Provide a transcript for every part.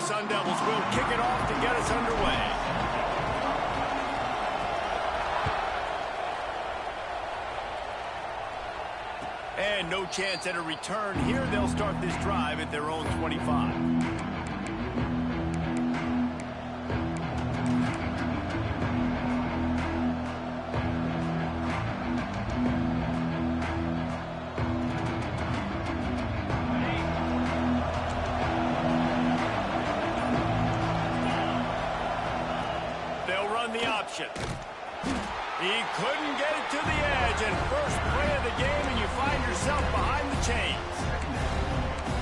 the Sun Devils will kick it off to get us underway. And no chance at a return here. They'll start this drive at their own 25. He couldn't get it to the edge, and first play of the game, and you find yourself behind the chains.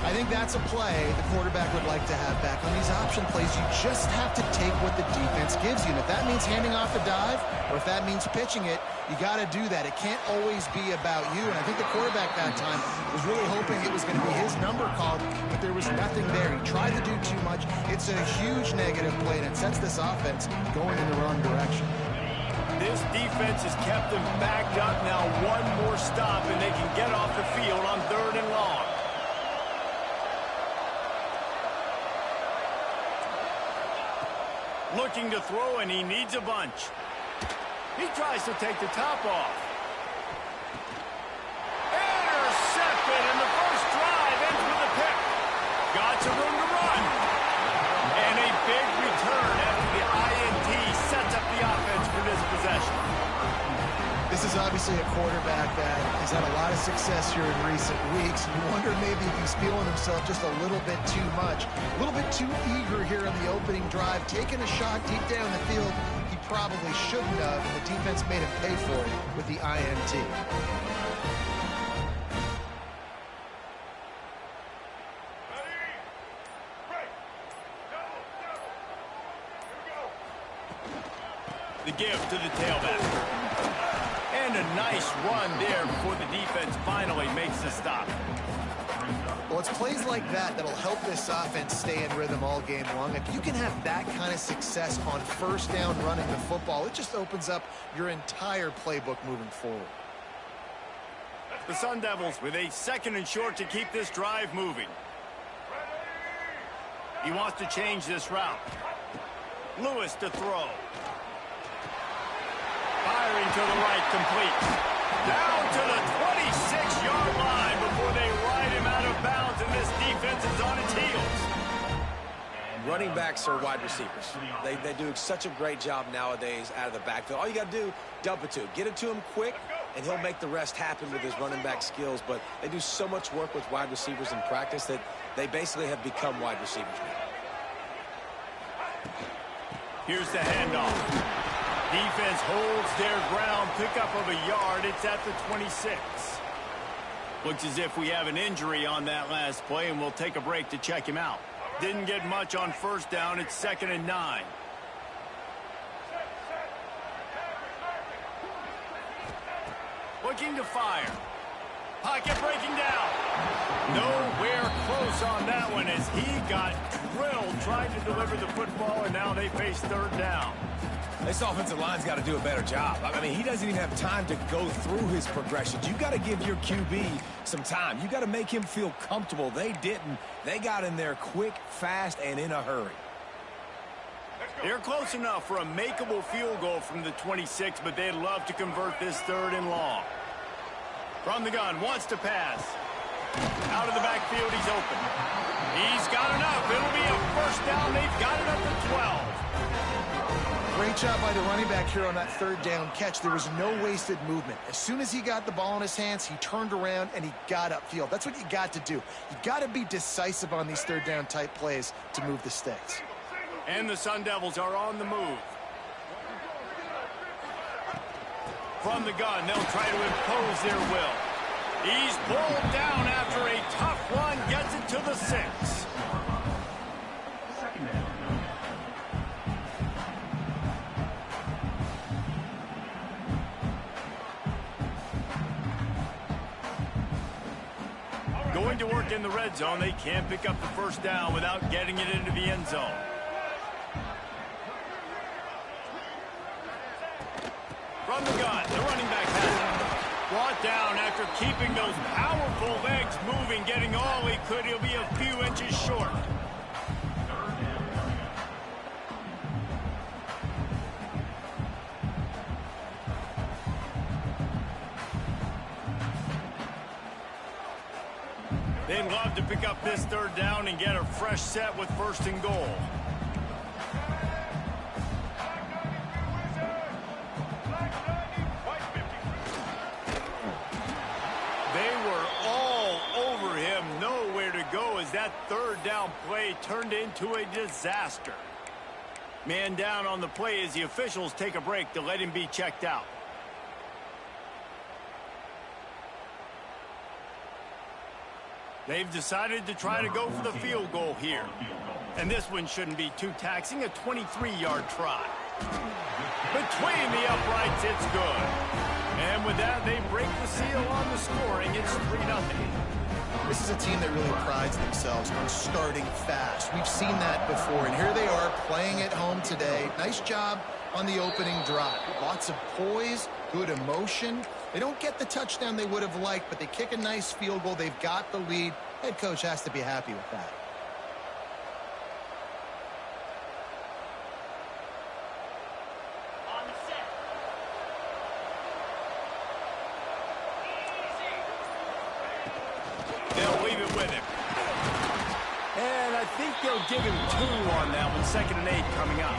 I think that's a play the quarterback would like to have back. On these option plays, you just have to take what the defense gives you. And if that means handing off a dive, or if that means pitching it, you got to do that. It can't always be about you. And I think the quarterback that time was really hoping it was going to be his number called, but there was nothing there. He tried to do too much. It's a huge negative play, and it sets this offense going in the wrong direction. This defense has kept them backed up. Now one more stop, and they can get off the field on 3rd and long. Looking to throw, and he needs a bunch. He tries to take the top off. Intercepted, and the first drive ends with a pick. Got some room to run. And a big return after the INT sets up the offense for this possession. This is obviously a quarterback that has had a lot of success here in recent weeks. You wonder maybe if he's feeling himself just a little bit too much, a little bit too eager here in the opening drive, taking a shot deep down the field he probably shouldn't have, and the defense made him pay for it with the INT. The give to the tailback. And a nice run there before the defense finally makes the stop. Well, it's plays like that that'll help this offense stay in rhythm all game long. If you can have that kind of success on first down running the football, it just opens up your entire playbook moving forward. The Sun Devils with a 2nd and short to keep this drive moving. He wants to change this route. Lewis to throw. Firing to the right, complete. Down to the 26-yard line before they ride him out of bounds, and this defense is on its heels. Running backs are wide receivers. They do such a great job nowadays out of the backfield. All you got to do, dump it to him. Get it to him quick, and he'll make the rest happen with his running back skills. But they do so much work with wide receivers in practice that they basically have become wide receivers now. Here's the handoff. Defense holds their ground, pickup of a yard. It's at the 26. Looks as if we have an injury on that last play, and we'll take a break to check him out. Didn't get much on first down. It's 2nd and 9. Looking to fire. Pocket breaking down. Nowhere close on that one as he got drilled trying to deliver the football, and now they face 3rd down. This offensive line's got to do a better job. I mean, he doesn't even have time to go through his progressions. You got to give your QB some time. You got to make him feel comfortable. They didn't. They got in there quick, fast, and in a hurry. They're close enough for a makeable field goal from the 26, but they'd love to convert this 3rd and long. From the gun, wants to pass. Out of the backfield, he's open. He's got enough. It'll be a first down. They've got it up to 12. Great job by the running back here on that 3rd down catch. There was no wasted movement. As soon as he got the ball in his hands, he turned around and he got upfield. That's what you got to do. You got to be decisive on these 3rd down type plays to move the sticks. And the Sun Devils are on the move. From the gun, they'll try to impose their will. He's pulled down after a tough run, gets it to the 6. Going to work in the red zone. They can't pick up the first down without getting it into the end zone. From the gun, the running back has it. Brought down after keeping those powerful legs moving, getting all he could. He'll be a few inches short. They'd love to pick up this third down and get a fresh set with first and goal. They were all over him, nowhere to go as that third down play turned into a disaster. Man down on the play as the officials take a break to let him be checked out. They've decided to try to go for the field goal here. And this one shouldn't be too taxing, a 23-yard try. Between the uprights, it's good. And with that, they break the seal on the scoring. It's 3-0. This is a team that really prides themselves on starting fast. We've seen that before, and here they are playing at home today. Nice job on the opening drive. Lots of poise, good emotion. They don't get the touchdown they would have liked, but they kick a nice field goal. They've got the lead. Head coach has to be happy with that. On the set. They'll leave it with him. And I think they'll give him 2 on that one. 2nd and 8 coming up.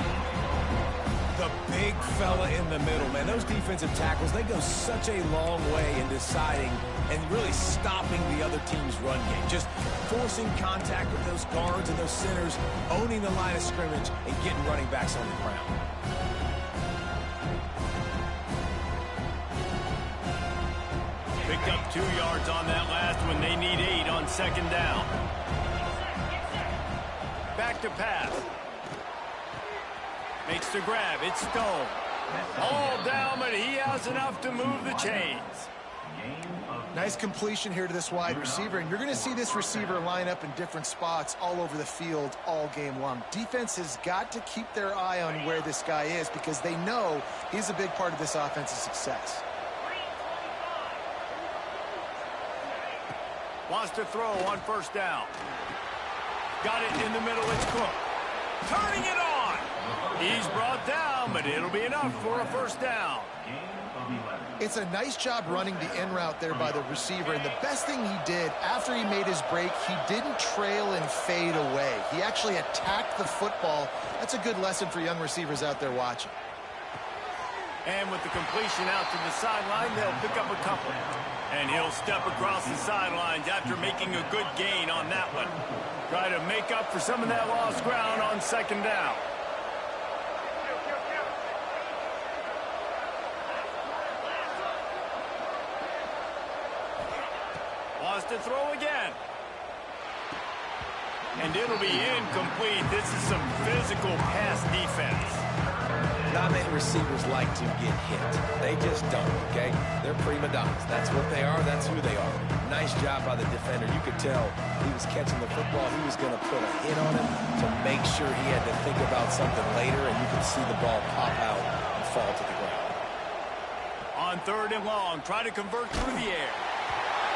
The big fella in the middle, man. Those defensive tackles, they go such a long way in deciding and really stopping the other team's run game. Just forcing contact with those guards and those centers, owning the line of scrimmage, and getting running backs on the ground. Picked up 2 yards on that last one. They need 8 on 2nd down. Back to pass. Makes the grab. It's Stone. All down, but he has enough to move the chains. Nice completion here to this wide receiver, and you're going to see this receiver line up in different spots all over the field all game long. Defense has got to keep their eye on where this guy is because they know he's a big part of this offense's success. Wants to throw on 1st down. Got it in the middle. It's Cook. Turning it on. He's brought down, but it'll be enough for a 1st down. It's a nice job running the in route there by the receiver, and the best thing he did after he made his break, he didn't trail and fade away. He actually attacked the football. That's a good lesson for young receivers out there watching. And with the completion out to the sideline, they'll pick up a couple. And he'll step across the sidelines after making a good gain on that one. Try to make up for some of that lost ground on 2nd down. Wants to throw again. And it'll be incomplete. This is some physical pass defense. Not many receivers like to get hit. They just don't, okay? They're prima donnas. That's what they are. That's who they are. Nice job by the defender. You could tell he was catching the football. He was going to put a hit on him to make sure he had to think about something later, and you could see the ball pop out and fall to the ground. On 3rd and long, try to convert through the air.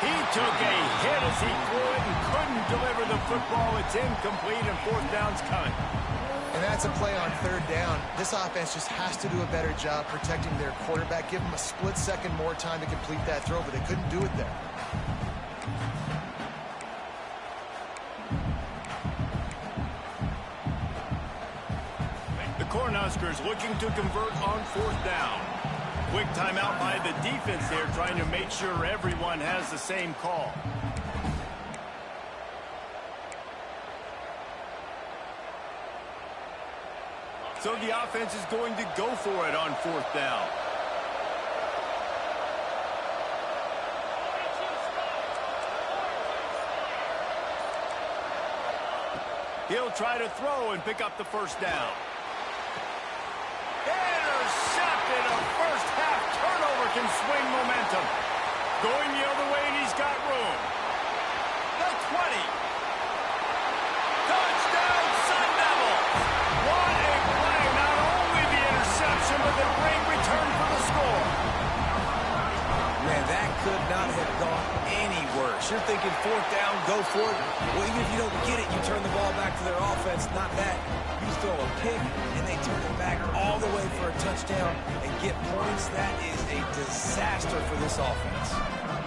He took a hit as he threw it and couldn't deliver the football. It's incomplete, and 4th down's coming. And that's a play on 3rd down. This offense just has to do a better job protecting their quarterback. Give him a split second more time to complete that throw, but they couldn't do it there. The Cornhuskers looking to convert on 4th down. Quick timeout by the defense there, trying to make sure everyone has the same call. So the offense is going to go for it on 4th down. He'll try to throw and pick up the 1st down. Intercepted. A first half turnover can swing momentum. Going the other way, and he's got room. The 20. Touchdown, Sun Devils. What a play. Not only the interception, but the great return for the score. Man, that could not have gone any worse. You're thinking 4th down, go for it. Well, even if you don't get it, you turn the ball back to their offense. Not that. You throw a pick, and they turn it back all the way for a touchdown and get points. That is a disaster for this offense.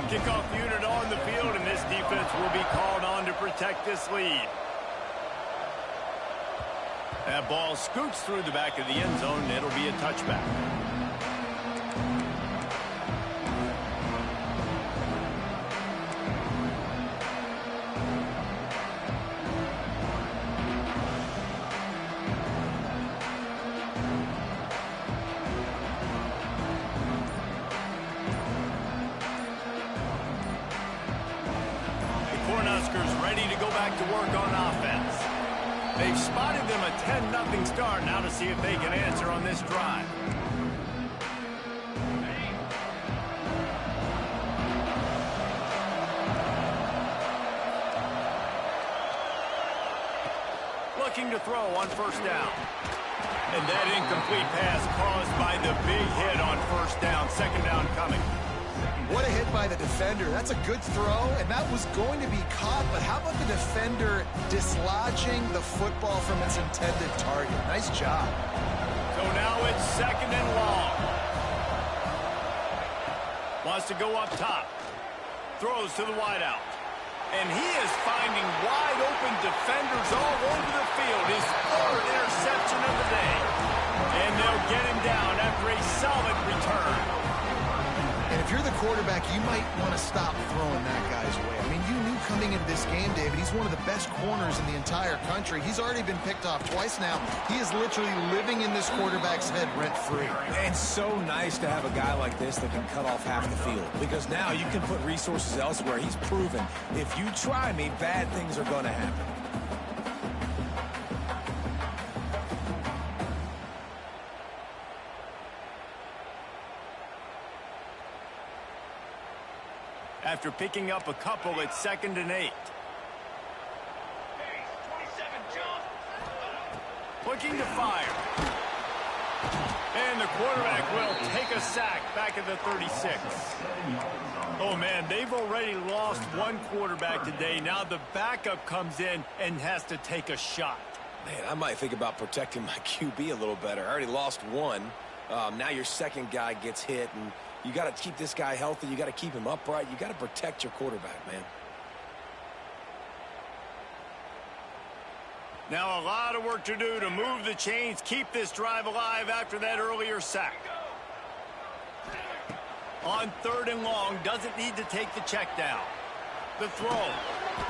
Kickoff unit on the field, and this defense will be called on to protect this lead. That ball scoots through the back of the end zone, and it'll be a touchback. Ready to go back to work on offense. They've spotted them a 10-0 start. Now to see if they can answer on this drive. Looking to throw on first down. And that incomplete pass caused by the big hit on first down. Second down coming. What a hit by the defender. That's a good throw, and that was going to be caught, but how about the defender dislodging the football from its intended target? Nice job. So now it's second and long. Wants to go up top. Throws to the wideout. And he is finding wide open defenders all over the field. His third interception of the day. And they'll get him down after a solid return. And if you're the quarterback, you might want to stop throwing that guy's way. I mean, you knew coming into this game, David, he's one of the best corners in the entire country. He's already been picked off twice now. He is literally living in this quarterback's head rent-free. And so nice to have a guy like this that can cut off half the field. Because now you can put resources elsewhere. He's proven, if you try me, bad things are going to happen. After picking up a couple, it's 2nd and 8. Looking to fire. And the quarterback will take a sack back at the 36. Oh, man, they've already lost one quarterback today. Now the backup comes in and has to take a shot. Man, I might think about protecting my QB a little better. I already lost one. Now your second guy gets hit, and you got to keep this guy healthy. You got to keep him upright. You got to protect your quarterback, man. Now a lot of work to do to move the chains, keep this drive alive after that earlier sack. On 3rd and long, doesn't need to take the check down. The throw.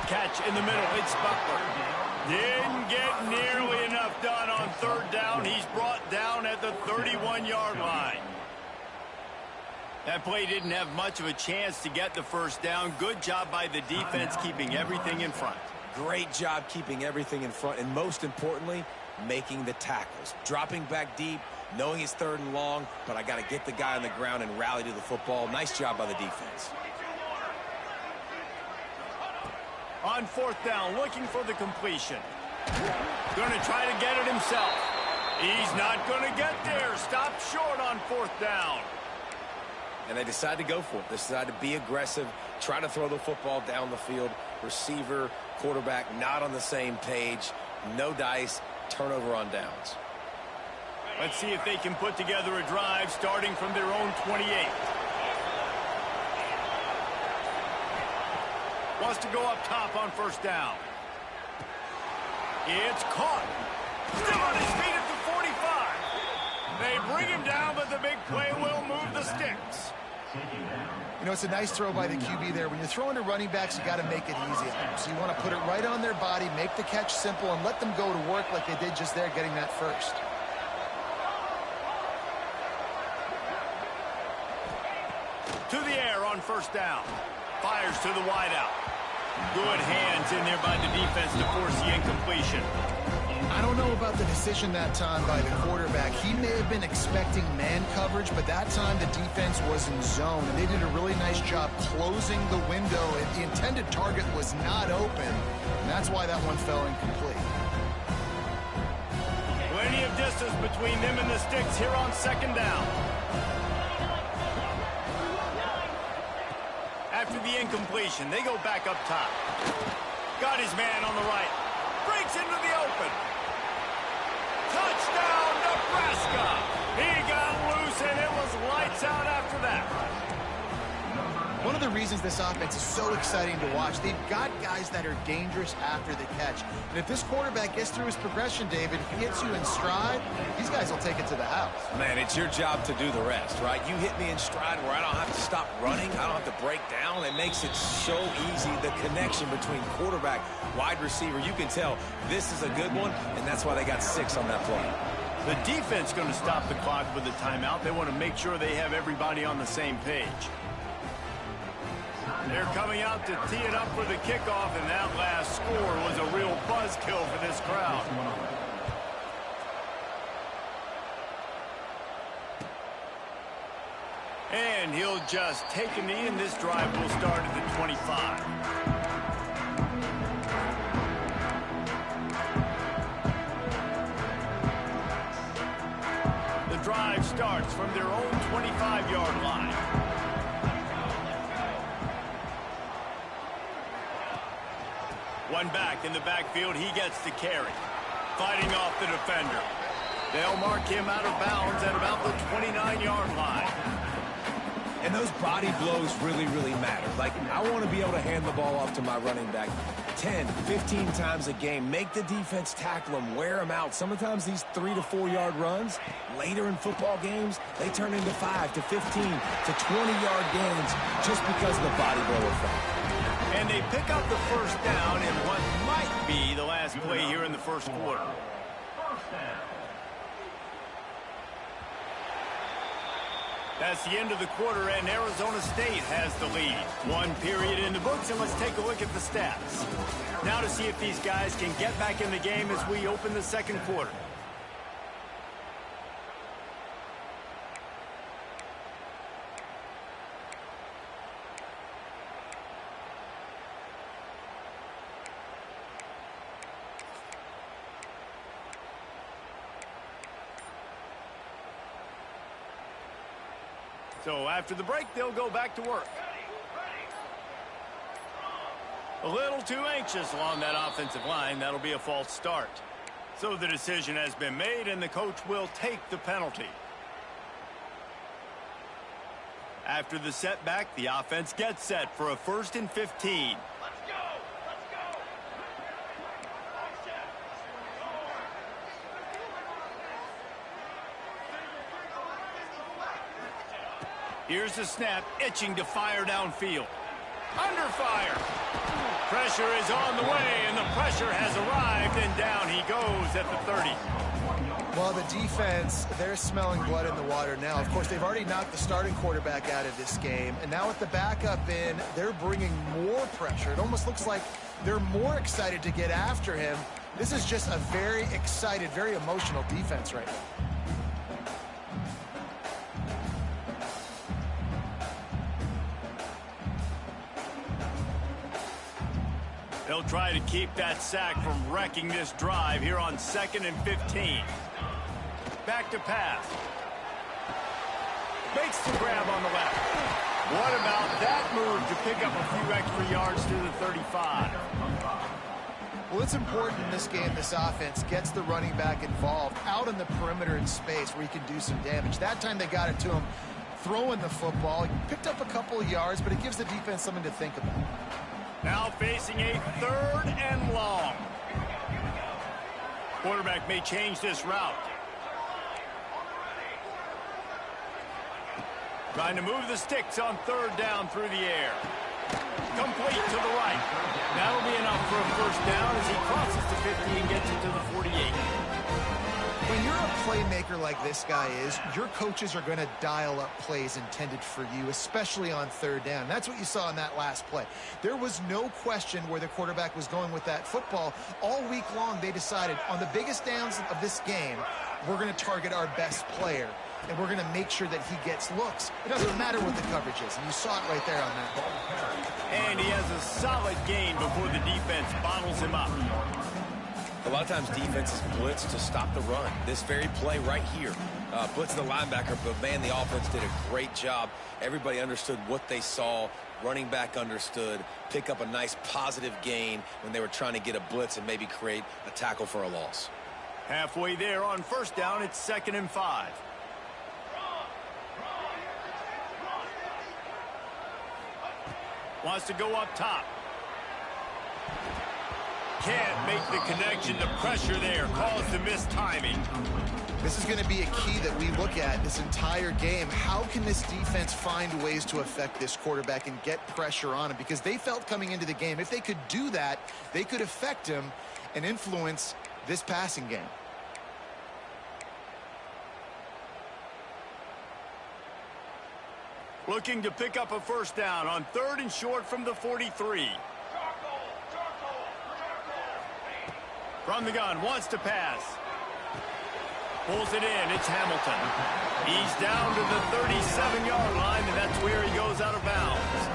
Catch in the middle. It's Butler. Didn't get nearly enough done on 3rd down. He's brought down at the 31-yard line. That play didn't have much of a chance to get the first down. Good job by the defense keeping everything in front. Great job keeping everything in front, and most importantly, making the tackles. Dropping back deep, knowing it's 3rd and long, but I got to get the guy on the ground and rally to the football. Nice job by the defense. On 4th down, looking for the completion. Going to try to get it himself. He's not going to get there. Stop short on 4th down. And they decide to go for it. They decide to be aggressive, try to throw the football down the field. Receiver, quarterback, not on the same page. No dice, turnover on downs. Let's see if they can put together a drive starting from their own 28. Wants to go up top on 1st down. It's caught. Still on his feet at the 45. They bring him down, but the big play will move the sticks. You know, it's a nice throw by the QB there. When you're throwing to running backs, you got to make it easy on them. So you want to put it right on their body, make the catch simple, and let them go to work like they did just there, getting that first. To the air on 1st down. Fires to the wideout. Good hands in there by the defense to force the incompletion. I don't know about the decision that time by the quarterback. He may have been expecting man coverage, but that time the defense was in zone, and they did a really nice job closing the window. The intended target was not open, and that's why that one fell incomplete. Plenty of distance between them and the sticks here on 2nd down. After the incompletion, they go back up top. Got his man on the right. Breaks into the open. Touchdown, Nebraska! He got loose, and it was lights out after that. One of the reasons reasons this offense is so exciting to watch. They've got guys that are dangerous after the catch. And if this quarterback gets through his progression, David, if he gets you in stride, these guys will take it to the house. Man, it's your job to do the rest, right? You hit me in stride where I don't have to stop running. I don't have to break down. It makes it so easy. The connection between quarterback, wide receiver, you can tell this is a good one, and that's why they got 6 on that play. The defense going to stop the clock with a timeout. They want to make sure they have everybody on the same page. They're coming out to tee it up for the kickoff, and that last score was a real buzzkill for this crowd. And he'll just take a knee, and this drive will start at the 25. Drive starts from their own 25-yard line. One back in the backfield, he gets the carry. Fighting off the defender. They'll mark him out of bounds at about the 29-yard line. And those body blows really, really matter. Like, I want to be able to hand the ball off to my running back 10, 15 times a game. Make the defense tackle them, wear them out. Sometimes these 3 to 4 yard runs, later in football games, they turn into 5 to 15 to 20-yard gains just because of the body blow effect. And they pick up the first down in what might be the last play here in the first quarter. That's the end of the quarter, and Arizona State has the lead. 1 period in the books, and let's take a look at the stats. Now to see if these guys can get back in the game as we open the second quarter. So after the break, they'll go back to work. A little too anxious along that offensive line. That'll be a false start. So the decision has been made, and the coach will take the penalty. After the setback, the offense gets set for a 1st and 15. Here's the snap, itching to fire downfield. Under fire. Pressure is on the way, and the pressure has arrived, and down he goes at the 30. Well, the defense, they're smelling blood in the water now. Of course, they've already knocked the starting quarterback out of this game, and now with the backup in, they're bringing more pressure. It almost looks like they're more excited to get after him. This is just a very excited, very emotional defense right now. They'll try to keep that sack from wrecking this drive here on 2nd and 15. Back to pass. Makes the grab on the left. What about that move to pick up a few extra yards to the 35? Well, it's important in this game, this offense gets the running back involved out in the perimeter in space where he can do some damage. That time they got it to him throwing the football. He picked up a couple of yards, but it gives the defense something to think about. Now facing a 3rd and long. Quarterback may change this route. Trying to move the sticks on 3rd down through the air. Complete to the right. That'll be enough for a 1st down as he crosses the 50 and gets it to the 48. When you're a playmaker like this guy is, your coaches are going to dial up plays intended for you, especially on 3rd down. That's what you saw in that last play. There was no question where the quarterback was going with that football. All week long, they decided on the biggest downs of this game, we're going to target our best player, and we're going to make sure that he gets looks. It doesn't matter what the coverage is, and you saw it right there on that ball. And he has a solid gain before the defense bottles him up. A lot of times defenses blitz to stop the run. This very play right here, blitz the linebacker, but man, the offense did a great job. Everybody understood what they saw. Running back understood. Pick up a nice positive gain when they were trying to get a blitz and maybe create a tackle for a loss. Halfway there on 1st down, it's 2nd and 5. Wants to go up top. Can't make the connection. The pressure there caused the missed timing. This is going to be a key that we look at this entire game. How can this defense find ways to affect this quarterback and get pressure on him? Because they felt coming into the game, if they could do that, they could affect him and influence this passing game. Looking to pick up a first down on 3rd and short from the 43. From the gun, wants to pass. Pulls it in, it's Hamilton. He's down to the 37-yard line, and that's where he goes out of bounds.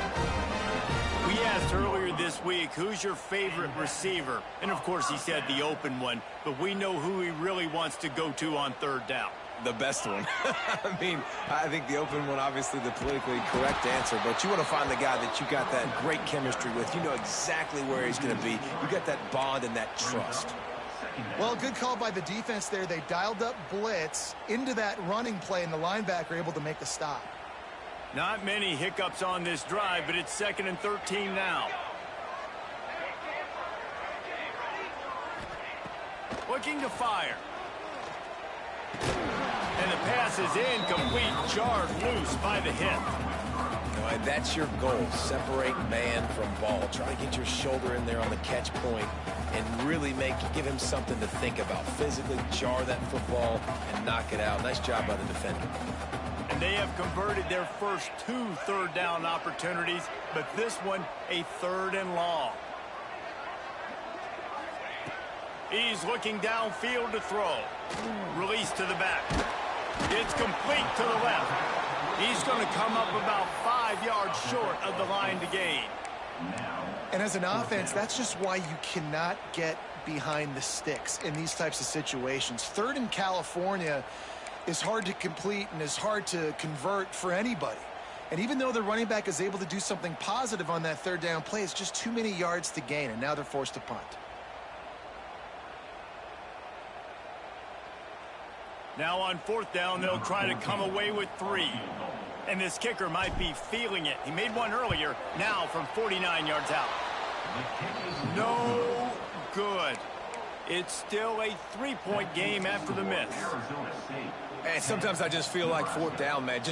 We asked earlier this week, who's your favorite receiver? And, of course, he said the open one, but we know who he really wants to go to on 3rd down. The best one. I mean, I think the open one, obviously the politically correct answer, but you want to find the guy that you got that great chemistry with. You know exactly where he's going to be. You got that bond and that trust. Well, good call by the defense there. They dialed up blitz into that running play, and the linebacker able to make a stop. Not many hiccups on this drive, but it's 2nd and 13 now. Looking to fire. And the pass is incomplete, jarred loose by the hit. And that's your goal. Separate man from ball. Try to get your shoulder in there on the catch point and really give him something to think about. Physically jar that football and knock it out. Nice job by the defender. And they have converted their first 2 3rd down opportunities, but this one a 3rd and long. He's looking downfield to throw. Release to the back. It's complete to the left. He's going to come up about 5 yards short of the line to gain. And as an offense, that's just why you cannot get behind the sticks in these types of situations. 3rd in California is hard to complete and is hard to convert for anybody. And even though the running back is able to do something positive on that 3rd down play, it's just too many yards to gain, and now they're forced to punt. Now on 4th down, they'll try to come away with 3. And this kicker might be feeling it. He made one earlier, now from 49 yards out. No good. It's still a 3-point game after the miss. And sometimes I just feel like 4th down, man.